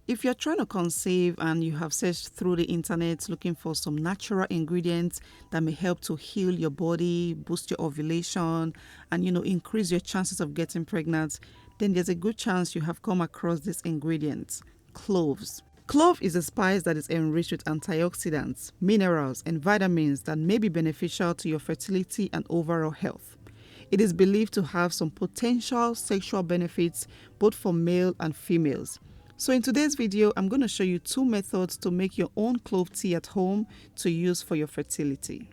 If you're trying to conceive and you have searched through the internet looking for some natural ingredients that may help to heal your body, boost your ovulation, and increase your chances of getting pregnant, then there's a good chance you have come across this ingredient, cloves. Clove is a spice that is enriched with antioxidants, minerals, and vitamins that may be beneficial to your fertility and overall health. It is believed to have some potential sexual benefits both for male and females. So in today's video, I'm going to show you 2 methods to make your own clove tea at home to use for your fertility.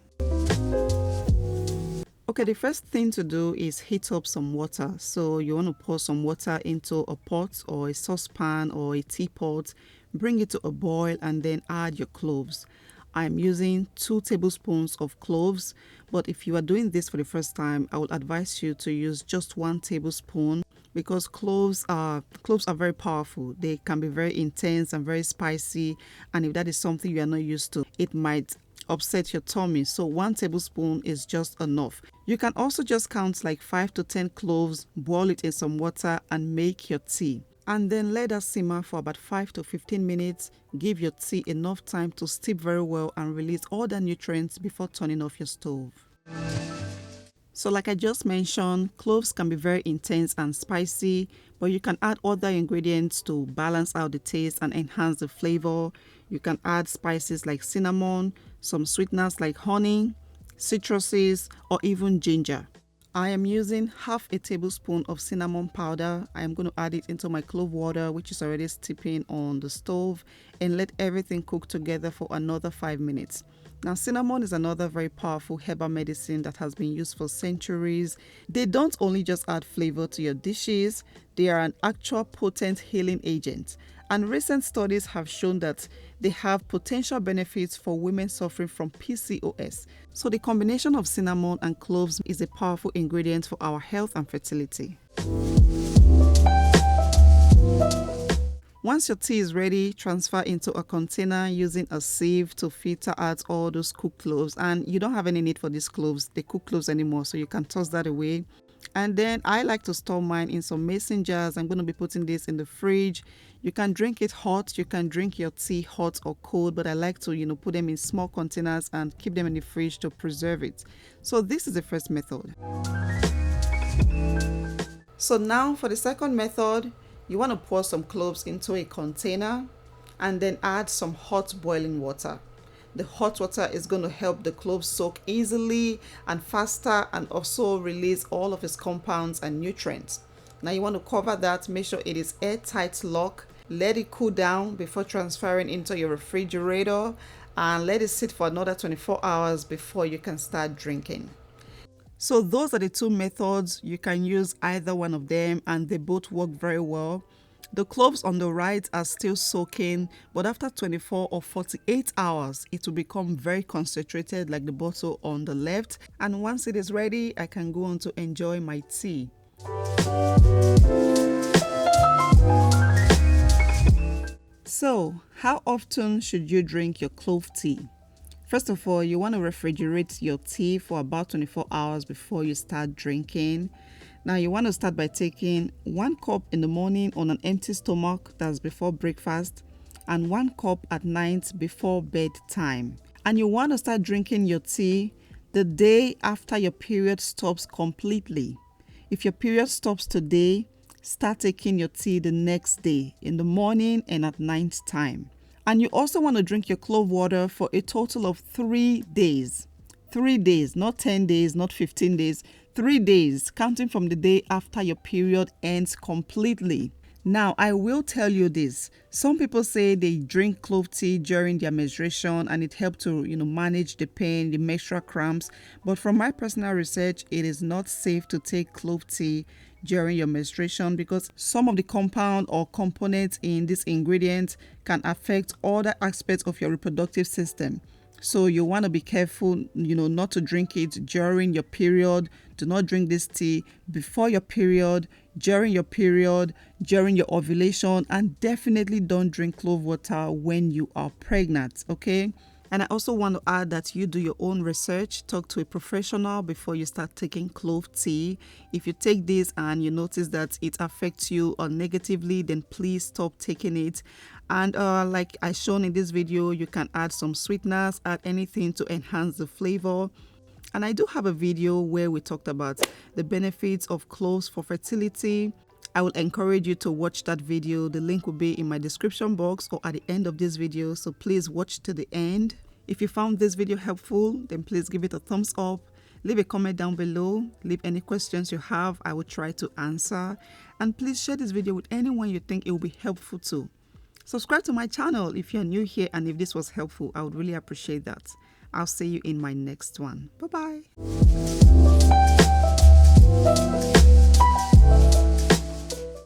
Okay, the first thing to do is heat up some water. So you want to pour some water into a pot or a saucepan or a teapot, bring it to a boil and then add your cloves. I'm using 2 tablespoons of cloves, but if you are doing this for the first time, I would advise you to use just 1 tablespoon because cloves are very powerful. They can be very intense and very spicy, and if that is something you are not used to, it might upset your tummy. So 1 tablespoon is just enough. You can also just count like 5 to 10 cloves, boil it in some water and make your tea. And then let that simmer for about 5 to 15 minutes. Give your tea enough time to steep very well and release all the nutrients before turning off your stove. So like I just mentioned, cloves can be very intense and spicy, but you can add other ingredients to balance out the taste and enhance the flavor. You can add spices like cinnamon, some sweeteners like honey, citruses, or even ginger. I am using half a tablespoon of cinnamon powder. I am going to add it into my clove water, which is already steeping on the stove, and let everything cook together for another 5 minutes. Now, cinnamon is another very powerful herbal medicine that has been used for centuries. They don't only just add flavor to your dishes, they are an actual potent healing agent. And recent studies have shown that they have potential benefits for women suffering from PCOS. So the combination of cinnamon and cloves is a powerful ingredient for our health and fertility. Once your tea is ready, transfer into a container using a sieve to filter out all those cooked cloves. And you don't have any need for these cloves, the cooked cloves anymore, so you can toss that away. And then I like to store mine in some mason jars. I'm going to be putting this in the fridge. You can drink it hot. You can drink your tea hot or cold, but I like to, put them in small containers and keep them in the fridge to preserve it. So this is the first method. So now for the second method, you want to pour some cloves into a container and then add some hot boiling water. The hot water is going to help the cloves soak easily and faster and also release all of its compounds and nutrients. Now you want to cover that, make sure it is airtight lock. Let it cool down before transferring into your refrigerator and let it sit for another 24 hours before you can start drinking. So those are the 2 methods. You can use either one of them and they both work very well. The cloves on the right are still soaking, but after 24 or 48 hours, it will become very concentrated like the bottle on the left. And once it is ready, I can go on to enjoy my tea. So, how often should you drink your clove tea? First of all, you want to refrigerate your tea for about 24 hours before you start drinking. Now you want to start by taking 1 cup in the morning on an empty stomach, that's before breakfast, and 1 cup at night before bedtime. And you want to start drinking your tea the day after your period stops completely. If your period stops today, start taking your tea the next day in the morning and at night time. And you also want to drink your clove water for a total of 3 days. 3 days, not 10 days, not 15 days, 3 days, counting from the day after your period ends completely. Now, I will tell you this. Some people say they drink clove tea during their menstruation and it helps to, manage the pain, the menstrual cramps. But from my personal research, it is not safe to take clove tea during your menstruation because some of the compound or components in this ingredient can affect other aspects of your reproductive system. So you want to be careful, not to drink it during your period. Do not drink this tea before your period, during your ovulation, and definitely don't drink clove water when you are pregnant, okay? And I also want to add that you do your own research, talk to a professional before you start taking clove tea. If you take this and you notice that it affects you negatively, then please stop taking it. And like I shown in this video, you can add some sweeteners, add anything to enhance the flavor. And I do have a video where we talked about the benefits of cloves for fertility. I will encourage you to watch that video. The link will be in my description box or at the end of this video, so please watch to the end. If you found this video helpful, then please give it a thumbs up. Leave a comment down below. Leave any questions you have. I will try to answer. And please share this video with anyone you think it will be helpful to. Subscribe to my channel if you're new here, and if this was helpful, I would really appreciate that. I'll see you in my next one. Bye-bye.